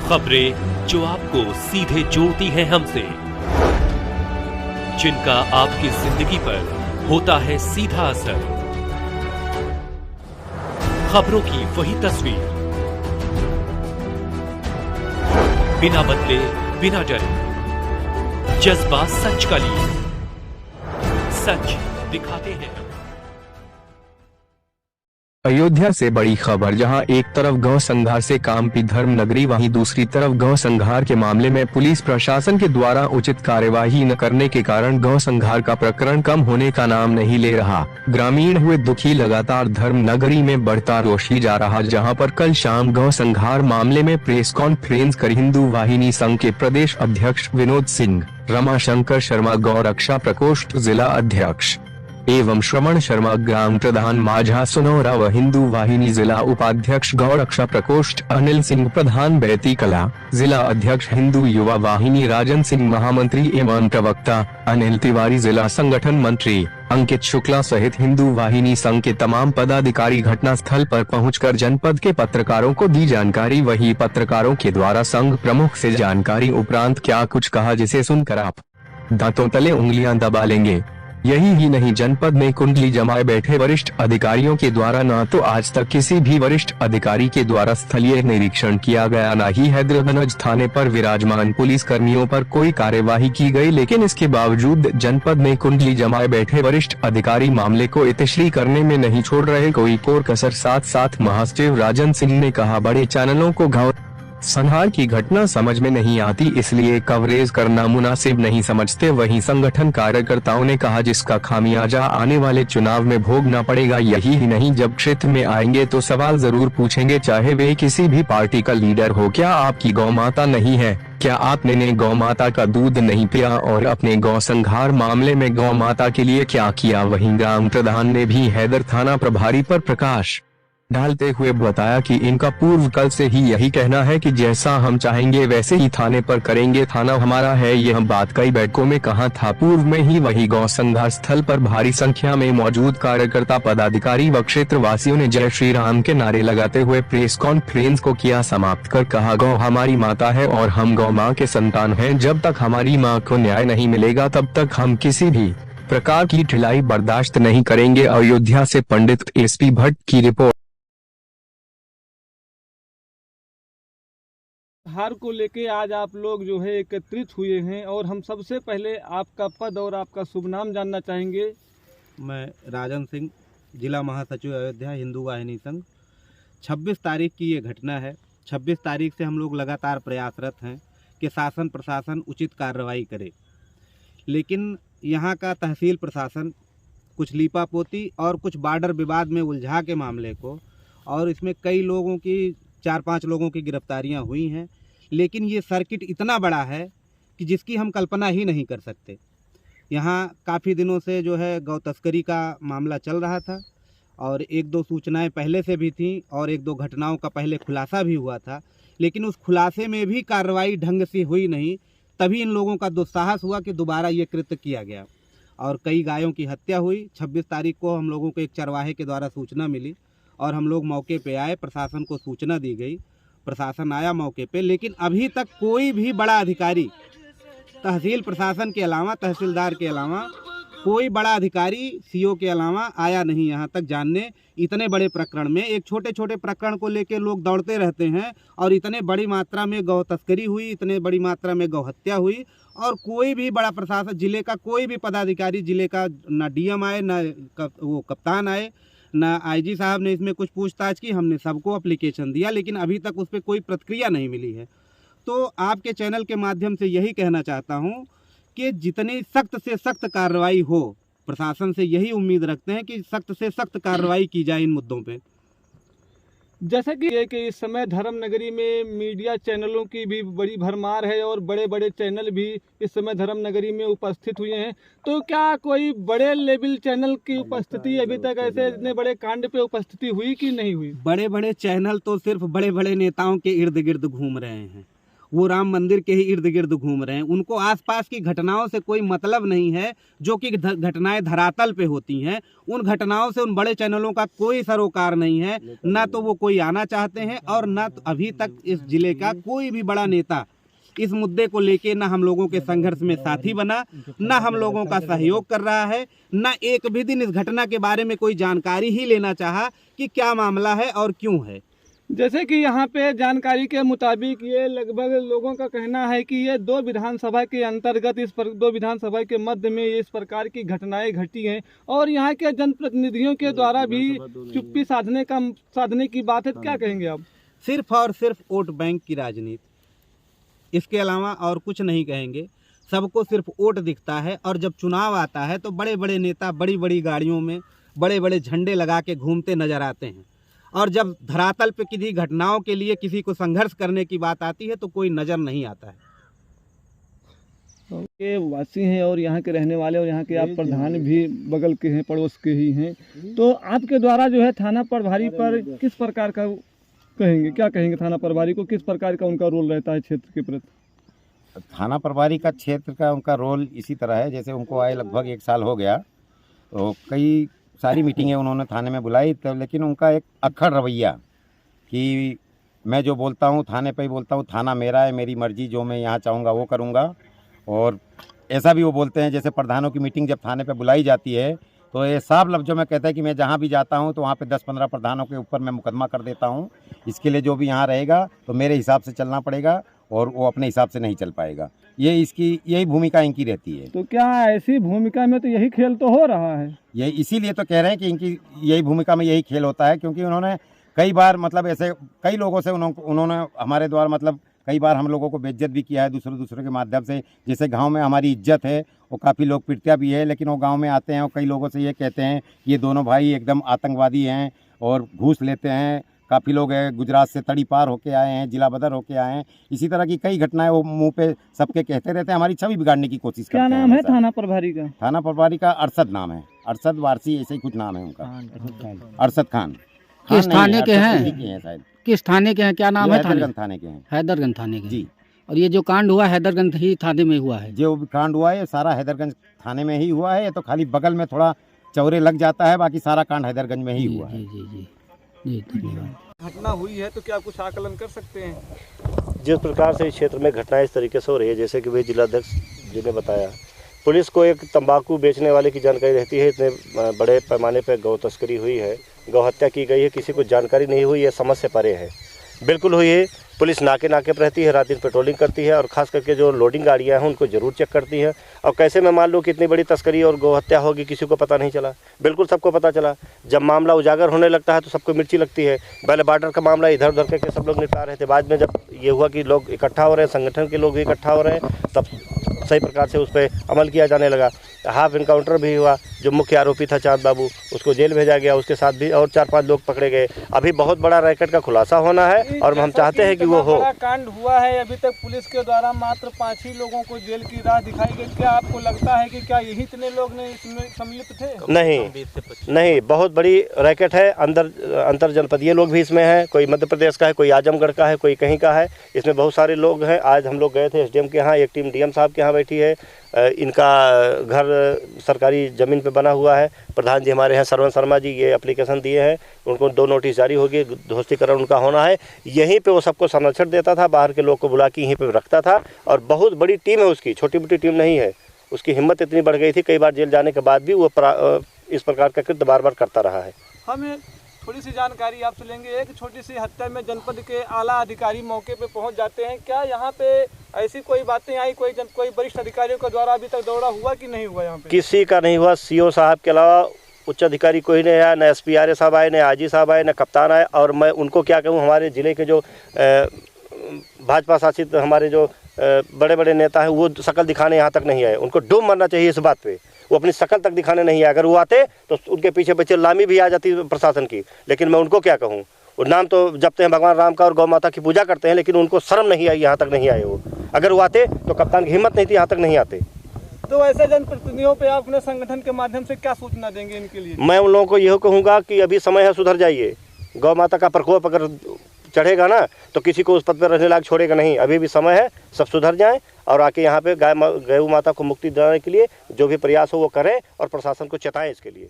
खबरें जो आपको सीधे जोड़ती हैं हमसे, जिनका आपकी जिंदगी पर होता है सीधा असर। खबरों की वही तस्वीर, बिना बदले बिना डरे, जज्बा सच का लिए, सच दिखाते हैं। अयोध्या से बड़ी खबर, जहां एक तरफ गौ संघार से कांपी धर्म नगरी, वहीं दूसरी तरफ गौ संघार के मामले में पुलिस प्रशासन के द्वारा उचित कार्यवाही न करने के कारण गौ संघार का प्रकरण कम होने का नाम नहीं ले रहा। ग्रामीण हुए दुखी, लगातार धर्म नगरी में बढ़ता रोष ही जा रहा, जहां पर कल शाम गौ संघार मामले में प्रेस कॉन्फ्रेंस कर हिंदू वाहिनी संघ के प्रदेश अध्यक्ष विनोद सिंह, रमाशंकर शर्मा गौ रक्षा प्रकोष्ठ जिला अध्यक्ष एवं श्रवण शर्मा ग्राम प्रधान माझा सुनौरा व हिंदू वाहिनी जिला उपाध्यक्ष गौ रक्षा प्रकोष्ठ अनिल सिंह प्रधान बैती कला, जिला अध्यक्ष हिंदू युवा वाहिनी राजन सिंह, महामंत्री एवं प्रवक्ता अनिल तिवारी, जिला संगठन मंत्री अंकित शुक्ला सहित हिंदू वाहिनी संघ के तमाम पदाधिकारी घटना स्थल पर पहुंचकर जनपद के पत्रकारों को दी जानकारी। वही पत्रकारों के द्वारा संघ प्रमुख से जानकारी उपरांत क्या कुछ कहा, जिसे सुनकर आप दांतों तले उंगलियां दबा लेंगे। यही ही नहीं, जनपद में कुंडली जमाए बैठे वरिष्ठ अधिकारियों के द्वारा न तो आज तक किसी भी वरिष्ठ अधिकारी के द्वारा स्थलीय निरीक्षण किया गया, न ही हैदराबाद थाने पर विराजमान पुलिस कर्मियों पर कोई कार्यवाही की गई। लेकिन इसके बावजूद जनपद में कुंडली जमाए बैठे वरिष्ठ अधिकारी मामले को इतिश्री करने में नहीं छोड़ रहे कोई कोर कसर। साथ महासचिव राजन सिंह ने कहा, बड़े चैनलों को गौ संहार की घटना समझ में नहीं आती, इसलिए कवरेज करना मुनासिब नहीं समझते। वहीं संगठन कार्यकर्ताओं ने कहा, जिसका खामियाजा आने वाले चुनाव में भोगना पड़ेगा। यही ही नहीं, जब क्षेत्र में आएंगे तो सवाल जरूर पूछेंगे, चाहे वे किसी भी पार्टी का लीडर हो। क्या आपकी गौ माता नहीं है? क्या आपने गौ माता का दूध नहीं पिया? और अपने गौ संहार मामले में गौ माता के लिए क्या किया? वहीं ग्राम प्रधान ने भी हैदर थाना प्रभारी पर प्रकाश डालते हुए बताया कि इनका पूर्व कल से ही यही कहना है कि जैसा हम चाहेंगे वैसे ही थाने पर करेंगे, थाना हमारा है। यह बात कई बैठकों में कहा था पूर्व में ही। वही गौ संघार स्थल पर भारी संख्या में मौजूद कार्यकर्ता, पदाधिकारी व क्षेत्र वासियों ने जय श्री राम के नारे लगाते हुए प्रेस कॉन्फ्रेंस को किया समाप्त कर कहा, गौ हमारी माता है और हम गौ माँ के संतान हैं। जब तक हमारी माँ को न्याय नहीं मिलेगा तब तक हम किसी भी प्रकार की ढिलाई बर्दाश्त नहीं करेंगे। अयोध्या से पंडित एसपी भट्ट की रिपोर्ट। हार को लेके आज आप लोग जो है एकत्रित हुए हैं, और हम सबसे पहले आपका पद और आपका शुभ नाम जानना चाहेंगे। मैं राजन सिंह, जिला महासचिव अयोध्या, हिंदू वाहिनी संघ। 26 तारीख की ये घटना है। 26 तारीख से हम लोग लगातार प्रयासरत हैं कि शासन प्रशासन उचित कार्रवाई करे, लेकिन यहाँ का तहसील प्रशासन कुछ लीपापोती और कुछ बॉर्डर विवाद में उलझा के मामले को, और इसमें कई लोगों की 4-5 लोगों की गिरफ्तारियां हुई हैं, लेकिन ये सर्किट इतना बड़ा है कि जिसकी हम कल्पना ही नहीं कर सकते। यहाँ काफ़ी दिनों से जो है गौ तस्करी का मामला चल रहा था, और 1-2 सूचनाएं पहले से भी थीं, और 1-2 घटनाओं का पहले खुलासा भी हुआ था, लेकिन उस खुलासे में भी कार्रवाई ढंग से हुई नहीं। तभी इन लोगों का दुस्साहस हुआ कि दोबारा ये कृत्य किया गया, और कई गायों की हत्या हुई। 26 तारीख को हम लोगों को एक चरवाहे के द्वारा सूचना मिली, और हम लोग मौके पे आए, प्रशासन को सूचना दी गई, प्रशासन आया मौके पे, लेकिन अभी तक कोई भी बड़ा अधिकारी, तहसील प्रशासन के अलावा, तहसीलदार के अलावा, कोई बड़ा अधिकारी सीओ के अलावा आया नहीं यहाँ तक जानने। इतने बड़े प्रकरण में, एक छोटे छोटे प्रकरण को लेकर लोग दौड़ते रहते हैं, और इतने बड़ी मात्रा में गौ तस्करी हुई, इतने बड़ी मात्रा में गौ हत्या हुई, और कोई भी बड़ा प्रशासन, जिले का कोई भी पदाधिकारी, जिले का ना डीएम आए, ना वो कप्तान आए, ना आईजी साहब ने इसमें कुछ पूछताछ की। हमने सबको एप्लीकेशन दिया, लेकिन अभी तक उस पर कोई प्रतिक्रिया नहीं मिली है। तो आपके चैनल के माध्यम से यही कहना चाहता हूं कि जितनी सख्त से सख्त कार्रवाई हो, प्रशासन से यही उम्मीद रखते हैं कि सख्त से सख्त कार्रवाई की जाए इन मुद्दों पे। जैसा कि इस समय धर्म नगरी में मीडिया चैनलों की भी बड़ी भरमार है, और बड़े बड़े चैनल भी इस समय धर्म नगरी में उपस्थित हुए हैं, तो क्या कोई बड़े लेवल चैनल की उपस्थिति अभी तक ऐसे इतने बड़े कांड पे उपस्थिति हुई कि नहीं हुई? बड़े बड़े चैनल तो सिर्फ बड़े बड़े नेताओं के इर्द गिर्द घूम रहे हैं, वो राम मंदिर के ही इर्द गिर्द घूम रहे हैं। उनको आसपास की घटनाओं से कोई मतलब नहीं है जो कि घटनाएं धरातल पे होती हैं। उन घटनाओं से उन बड़े चैनलों का कोई सरोकार नहीं है, ना तो वो कोई आना चाहते हैं और ना तो अभी तक इस जिले का कोई भी बड़ा नेता इस मुद्दे को लेके ना हम लोगों के संघर्ष में साथी बना, ना हम लोगों का सहयोग कर रहा है, ना एक भी दिन इस घटना के बारे में कोई जानकारी ही लेना चाहा कि क्या मामला है और क्यों है। जैसे कि यहाँ पे जानकारी के मुताबिक ये लगभग लोगों का कहना है कि ये 2 विधानसभा के अंतर्गत 2 विधानसभा के मध्य में इस प्रकार की घटनाएं घटी हैं और यहाँ के जनप्रतिनिधियों के द्वारा भी चुप्पी साधने की बात है। क्या कहेंगे आप? सिर्फ और सिर्फ वोट बैंक की राजनीति, इसके अलावा और कुछ नहीं कहेंगे। सबको सिर्फ वोट दिखता है और जब चुनाव आता है तो बड़े बड़े नेता बड़ी बड़ी गाड़ियों में बड़े बड़े झंडे लगा के घूमते नजर आते हैं और जब धरातल पे किसी घटनाओं के लिए किसी को संघर्ष करने की बात आती है तो कोई नज़र नहीं आता है। ये वासी हैं और यहाँ के रहने वाले और यहाँ के आप प्रधान भी बगल के हैं, पड़ोस के ही हैं, तो आपके द्वारा जो है थाना प्रभारी पर किस प्रकार का कहेंगे, क्या कहेंगे? थाना प्रभारी को किस प्रकार का उनका रोल रहता है क्षेत्र के प्रति? थाना प्रभारी का क्षेत्र का उनका रोल इसी तरह है, जैसे उनको आए लगभग 1 साल हो गया, तो कई सारी मीटिंगें उन्होंने थाने में बुलाई, तो लेकिन उनका एक अक्खड़ रवैया कि मैं जो बोलता हूँ थाने पे ही बोलता हूँ, थाना मेरा है, मेरी मर्जी, जो मैं यहाँ चाहूँगा वो करूँगा। और ऐसा भी वो बोलते हैं जैसे प्रधानों की मीटिंग जब थाने पे बुलाई जाती है तो ये साफ लफ्ज़ों में कहता है कि मैं जहाँ भी जाता हूँ तो वहाँ पे 10-15 प्रधानों के ऊपर मैं मुकदमा कर देता हूँ, इसके लिए जो भी यहाँ रहेगा तो मेरे हिसाब से चलना पड़ेगा और वो अपने हिसाब से नहीं चल पाएगा। ये इसकी यही भूमिका इनकी रहती है। तो क्या ऐसी भूमिका में तो यही खेल तो हो रहा है? ये इसीलिए तो कह रहे हैं कि इनकी यही भूमिका में यही खेल होता है, क्योंकि उन्होंने कई बार मतलब ऐसे कई लोगों से उन्होंने हमारे द्वारा मतलब कई बार हम लोगों को बेइज्जत भी किया है दूसरों के माध्यम से। जैसे गांव में हमारी इज्जत है, वो काफ़ी लोग पिटता भी है, लेकिन वो गांव में आते हैं और कई लोगों से ये कहते हैं कि ये दोनों भाई एकदम आतंकवादी हैं और घूस लेते हैं। काफ़ी लोग हैं गुजरात से तड़ी पार होके आए हैं, जिला बदर होके आए हैं, इसी तरह की कई घटनाएं वो मुंह पे सबके कहते रहते हैं, हमारी छवि बिगाड़ने की कोशिश करते हैं। क्या नाम है थाना प्रभारी का? थाना प्रभारी का अरशद नाम है, अरशद वारसी ऐसे ही कुछ नाम है उनका, अरशद खान। किस थाने के हैं? शायद किस थाने के हैं, क्या नाम है? हैदरगंज थाने के हैं। हैदरगंज थाने के जी। और ये जो कांड हुआ हैदरगंज ही थाने में हुआ है? जो कांड हुआ है सारा हैदरगंज थाने में ही हुआ है, तो खाली बगल में थोड़ा चौरे लग जाता है, बाकी सारा कांड हैदरगंज में ही हुआ है। जी जी जी जी, धन्यवाद। घटना हुई है तो क्या कुछ आकलन कर सकते हैं? जिस प्रकार से इस क्षेत्र में घटनाएं इस तरीके से हो रही है, जैसे कि वही जिलाध्यक्ष जी ने बताया, पुलिस को एक तंबाकू बेचने वाले की जानकारी रहती है, इतने बड़े पैमाने पर गौ तस्करी हुई है, गौ हत्या की गई है, किसी को जानकारी नहीं हुई है, समझ से परे है, बिल्कुल हुई है। पुलिस नाके पर रहती है, रात दिन पेट्रोलिंग करती है और ख़ास करके जो लोडिंग गाड़ियां हैं उनको ज़रूर चेक करती है। और कैसे मैं मान लूँ कि इतनी बड़ी तस्करी और गौ हत्या होगी किसी को पता नहीं चला? बिल्कुल सबको पता चला। जब मामला उजागर होने लगता है तो सबको मिर्ची लगती है। पहले बॉर्डर का मामला इधर उधर करके सब लोग निपटा रहे थे, बाद में जब ये हुआ कि लोग इकट्ठा हो रहे हैं, संगठन के लोग भी इकट्ठा हो रहे हैं, तब सही प्रकार से उस पर अमल किया जाने लगा। हाफ इनकाउंटर भी हुआ, जो मुख्य आरोपी था चांद बाबू उसको जेल भेजा गया, उसके साथ भी और 4-5 लोग पकड़े गए। अभी बहुत बड़ा रैकेट का खुलासा होना है और हम चाहते हैं कि वो हो। कांड हुआ है, अभी तक पुलिस के द्वारा मात्र 5 ही लोगों को जेल की राह दिखाई गई। क्या आपको लगता है कि क्या यही इतने लोग ने इसमें सम्मिलित थे? नहीं, बहुत बड़ी रैकेट है, अंतर जनपदीय लोग भी इसमें हैं, कोई मध्य प्रदेश का है, कोई आजमगढ़ का है, कोई कहीं का है, इसमें बहुत सारे लोग हैं। आज हम लोग गए थे एसडीएम के यहाँ, एक टीम डीएम साहब के यहाँ बैठी है। इनका घर सरकारी ज़मीन पे बना हुआ है। प्रधान जी हमारे हैं सरवन शर्मा जी, ये एप्लीकेशन दिए हैं, उनको 2 नोटिस जारी होगी, ध्वस्तीकरण उनका होना है। यहीं पे वो सबको संरक्षण देता था, बाहर के लोग को बुला के यहीं पे रखता था और बहुत बड़ी टीम है उसकी, छोटी मोटी टीम नहीं है। उसकी हिम्मत इतनी बढ़ गई थी, कई बार जेल जाने के बाद भी वो इस प्रकार का कृत्य बार बार करता रहा है। हमें थोड़ी सी जानकारी आपसे लेंगे। एक छोटी सी हत्या में जनपद के आला अधिकारी मौके पे पहुंच जाते हैं, क्या यहाँ पे ऐसी कोई बातें आई, कोई वरिष्ठ अधिकारियों के द्वारा अभी तक दौरा हुआ कि नहीं हुआ? यहाँ पे किसी का नहीं हुआ। सीओ साहब के अलावा उच्च अधिकारी कोई नहीं आया, न SPRA साहब आए, न आजी साहब आए, न कप्तान आए। और मैं उनको क्या कहूँ, हमारे ज़िले के जो भाजपा शासित हमारे जो बड़े बड़े नेता हैं वो शकल दिखाने यहाँ तक नहीं आए। उनको डूब मरना चाहिए इस बात पे, वो अपनी शकल तक दिखाने नहीं आए। अगर वो आते तो उनके पीछे पीछे लामी भी आ जाती प्रशासन की, लेकिन मैं उनको क्या कहूँ। वो नाम तो जपते हैं भगवान राम का और गौ माता की पूजा करते हैं, लेकिन उनको शर्म नहीं आई, यहाँ तक नहीं आए वो। अगर वो आते तो कप्तान की हिम्मत नहीं थी, यहाँ तक नहीं आते। तो ऐसे जनप्रतिनिधियों पे आप अपने संगठन के माध्यम से क्या सूचना देंगे इनके लिए? मैं उन लोगों को यह कहूँगा कि अभी समय है, सुधर जाइए। गौ माता का प्रकोप अगर चढ़ेगा ना तो किसी को उस पद पर रहने लायक छोड़ेगा नहीं। अभी भी समय है, सब सुधर जाएं और आके यहाँ पे गौ माता को मुक्ति दिलाने के लिए जो भी प्रयास हो वो करें और प्रशासन को चेताएं इसके लिए।